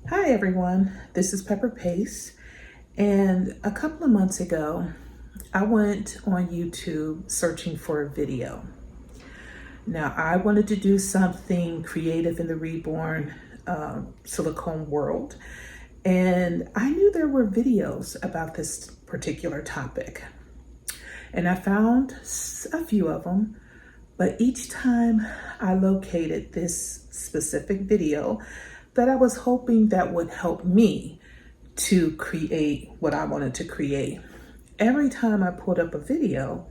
Hi everyone, this is Pepper Pace, and a couple of months ago I went on YouTube searching for a video. Now I wanted to do something creative in the Reborn silicone world, and I knew there were videos about this particular topic, and I found a few of them, but each time I located this specific video that I was hoping that would help me to create what I wanted to create. Every time I pulled up a video,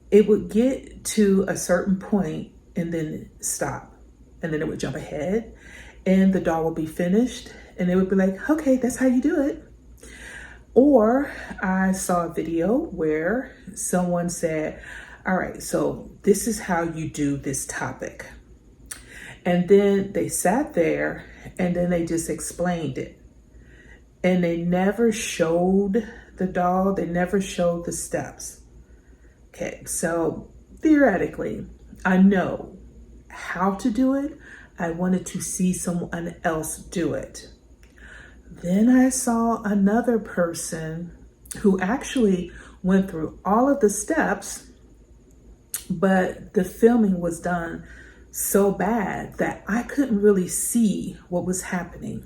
it would get to a certain point and then stop. And then it would jump ahead and the doll would be finished and it would be like, okay, that's how you do it. Or I saw a video where someone said, all right, so this is how you do this topic. And then they sat there and then they just explained it. And they never showed the doll, they never showed the steps. Okay, so theoretically, I know how to do it. I wanted to see someone else do it. Then I saw another person who actually went through all of the steps, but the filming was done so bad that I couldn't really see what was happening.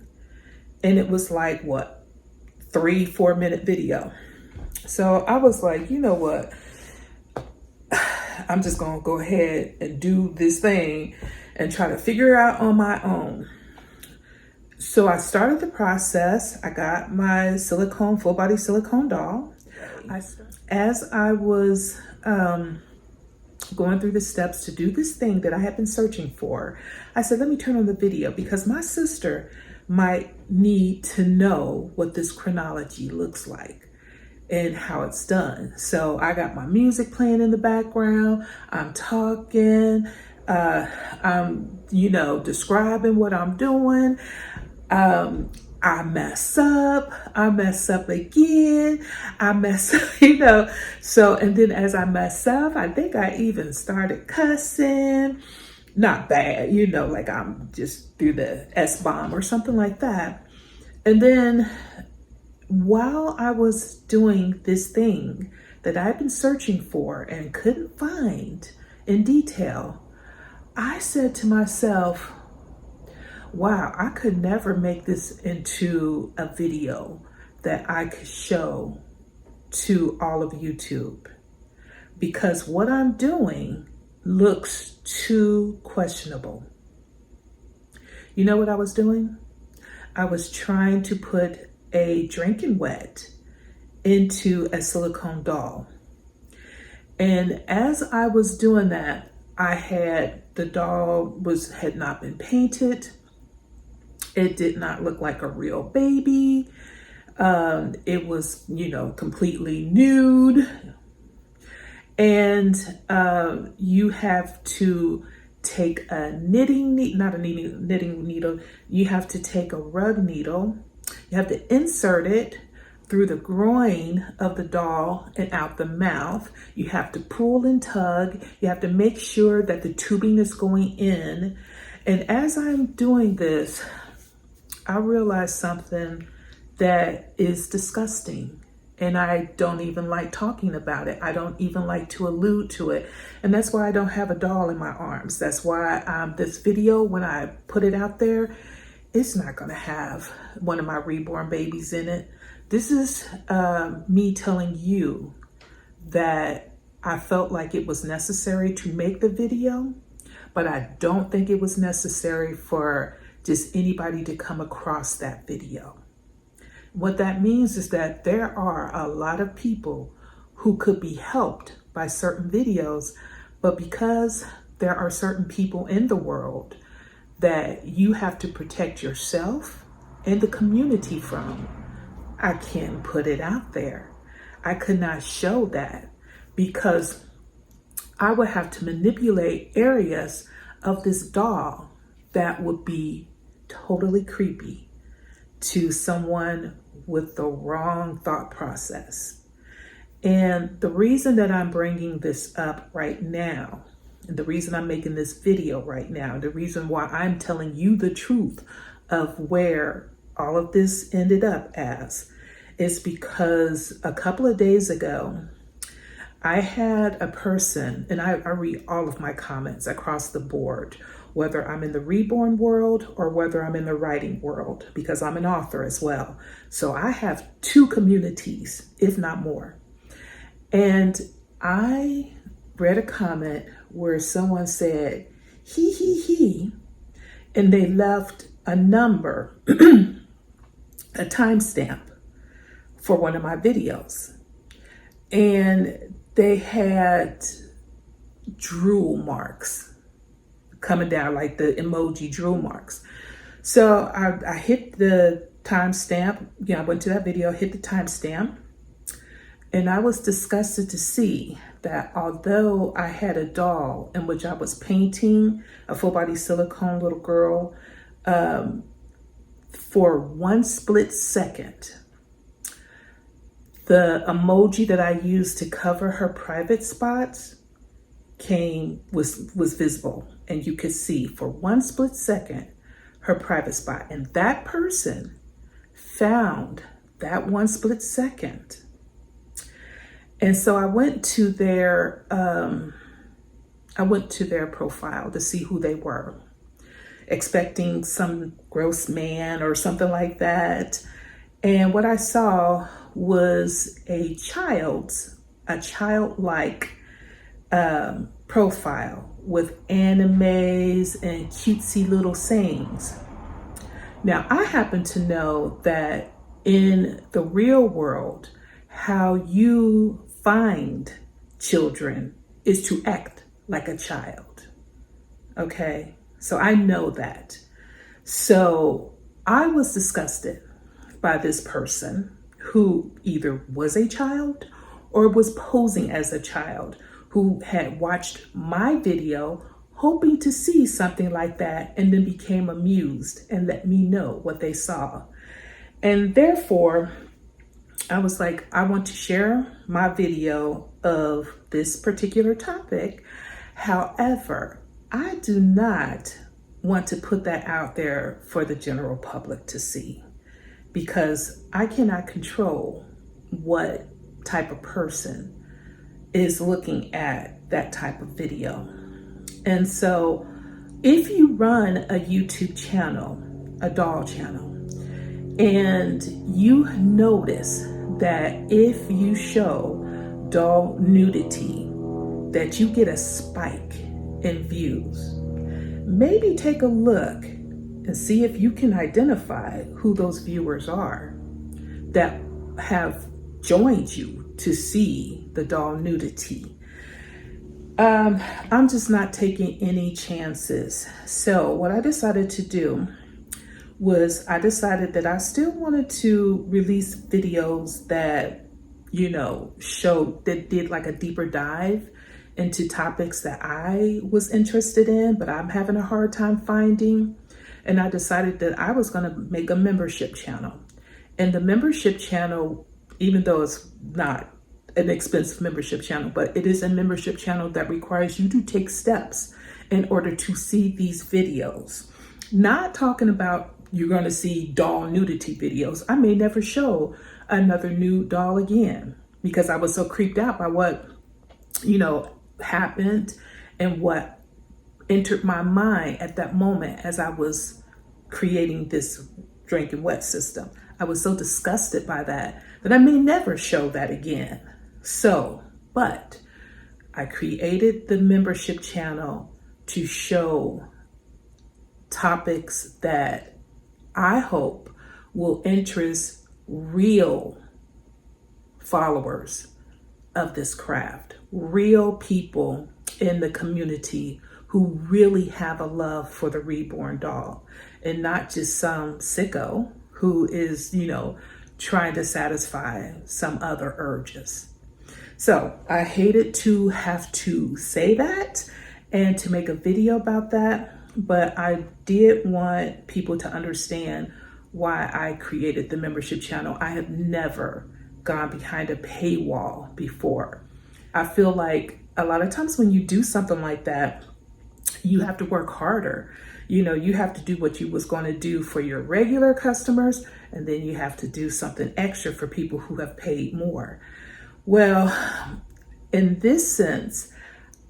And it was like, what, 3-4 minute video. So I was like, you know what? I'm just gonna go ahead and do this thing and try to figure it out on my own. So I started the process. I got my silicone, full body silicone doll. As I was going through the steps to do this thing that I had been searching for, I said, let me turn on the video because my sister might need to know what this chronology looks like and how it's done. So I got my music playing in the background. I'm talking, I'm, describing what I'm doing. I mess up again, I mess up, so, and then as I mess up, I think I even started cussing, not bad, like I'm just through the S-bomb or something like that. And then while I was doing this thing that I've been searching for and couldn't find in detail, I said to myself, wow, I could never make this into a video that I could show to all of YouTube because what I'm doing looks too questionable. You know what I was doing? I was trying to put a drinking wet into a silicone doll. And as I was doing that, the doll had not been painted. It did not look like a real baby. It was, completely nude. And you have to take a knitting needle. You have to take a rug needle. You have to insert it through the groin of the doll and out the mouth. You have to pull and tug. You have to make sure that the tubing is going in. And as I'm doing this, I realized something that is disgusting. And I don't even like talking about it. I don't even like to allude to it. And that's why I don't have a doll in my arms. That's why this video, when I put it out there, it's not going to have one of my reborn babies in it. This is me telling you that I felt like it was necessary to make the video, but I don't think it was necessary for just anybody to come across that video. What that means is that there are a lot of people who could be helped by certain videos, but because there are certain people in the world that you have to protect yourself and the community from, I can't put it out there. I could not show that because I would have to manipulate areas of this doll that would be totally creepy to someone with the wrong thought process. And the reason that I'm bringing this up right now, and the reason I'm making this video right now, the reason why I'm telling you the truth of where all of this ended up as is because a couple of days ago, I had a person, and I read all of my comments across the board, whether I'm in the Reborn world or whether I'm in the writing world, because I'm an author as well. So I have two communities, if not more. And I read a comment where someone said, he, and they left a number, a timestamp for one of my videos. And they had drool marks coming down, like the emoji drool marks. So I hit the timestamp. I went to that video, hit the timestamp, and I was disgusted to see that although I had a doll in which I was painting a full body silicone little girl, for one split second, the emoji that I used to cover her private spots was visible, and you could see for one split second her private spot. And that person found that one split second. And so I went to their profile to see who they were, expecting some gross man or something like that. And what I saw was a childlike profile with animes and cutesy little sayings. Now, I happen to know that in the real world, how you find children is to act like a child. Okay, so I know that. So I was disgusted by this person who either was a child or was posing as a child, who had watched my video hoping to see something like that and then became amused and let me know what they saw. And therefore, I was like, I want to share my video of this particular topic. However, I do not want to put that out there for the general public to see, because I cannot control what type of person is looking at that type of video. And so if you run a YouTube channel, a doll channel, and you notice that if you show doll nudity, that you get a spike in views, maybe take a look and see if you can identify who those viewers are that have joined you to see the doll nudity. I'm just not taking any chances. So what I decided to do was I decided that I still wanted to release videos that, did like a deeper dive into topics that I was interested in, but I'm having a hard time finding. And I decided that I was going to make a membership channel. And the membership channel, even though it's not an expensive membership channel, but it is a membership channel that requires you to take steps in order to see these videos. Not talking about you're going to see doll nudity videos. I may never show another nude doll again because I was so creeped out by what, happened and what entered my mind at that moment as I was creating this drinking wet system. I was so disgusted by that I may never show that again. But I created the membership channel to show topics that I hope will interest real followers of this craft, real people in the community who really have a love for the Reborn doll, and not just some sicko who is, trying to satisfy some other urges. So I hated to have to say that and to make a video about that, but I did want people to understand why I created the membership channel. I have never gone behind a paywall before. I feel like a lot of times when you do something like that, you have to work harder. You know, you have to do what you was going to do for your regular customers, and then you have to do something extra for people who have paid more. Well, in this sense,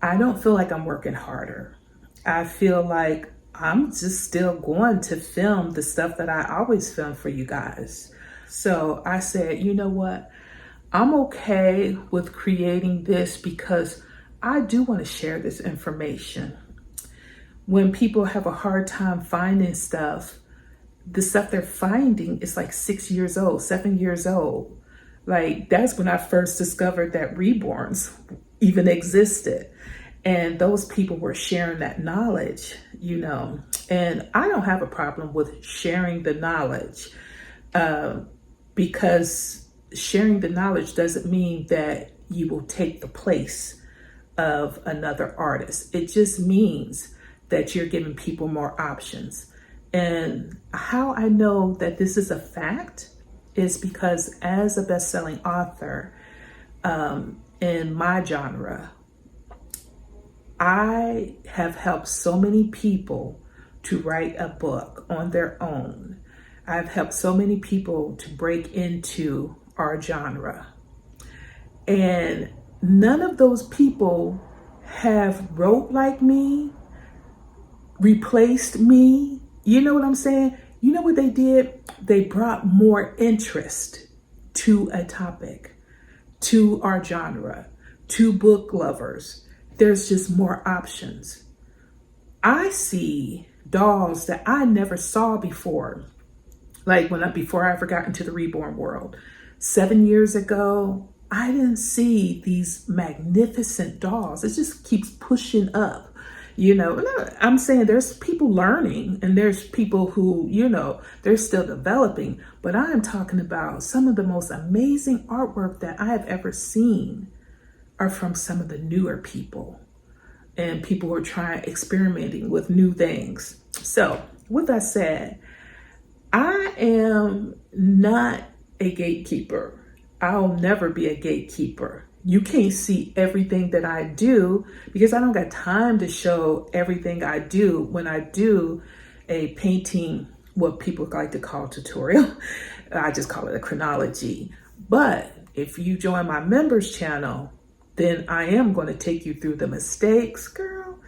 I don't feel like I'm working harder. I feel like I'm just still going to film the stuff that I always film for you guys. So I said, you know what? I'm okay with creating this because I do want to share this information. When people have a hard time finding stuff, the stuff they're finding is like 6 years old, 7 years old. Like, that's when I first discovered that Reborns even existed. And those people were sharing that knowledge, you know. And I don't have a problem with sharing the knowledge because sharing the knowledge doesn't mean that you will take the place of another artist. It just means that you're giving people more options. And how I know that this is a fact is because as a best-selling author in my genre, I have helped so many people to write a book on their own. I've helped so many people to break into our genre. And none of those people have wrote like me, replaced me. You know what I'm saying? You know what they did? They brought more interest to a topic, to our genre, to book lovers. There's just more options. I see dolls that I never saw before. Like before I ever got into the Reborn world. 7 years ago, I didn't see these magnificent dolls. It just keeps pushing up. You know, I'm saying there's people learning and there's people who, you know, they're still developing. But I am talking about some of the most amazing artwork that I have ever seen are from some of the newer people and people who are experimenting with new things. So with that said, I am not a gatekeeper. I'll never be a gatekeeper. You can't see everything that I do because I don't got time to show everything I do when I do a painting, what people like to call tutorial. I just call it a chronology. But if you join my members channel, then I am going to take you through the mistakes. Girl,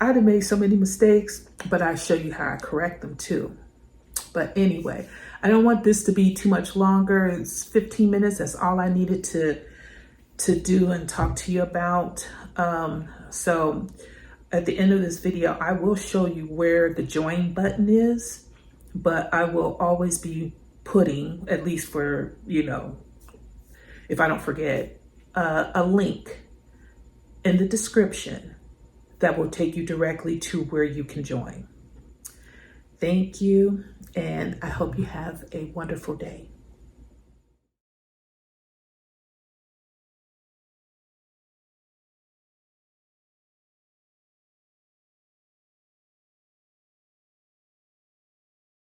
I'd have made so many mistakes, but I show you how I correct them too. But anyway, I don't want this to be too much longer. It's 15 minutes. That's all I needed to do and talk to you about. So at the end of this video, I will show you where the join button is, but I will always be putting, at least for, you know, if I don't forget, a link in the description that will take you directly to where you can join. Thank you, and I hope you have a wonderful day.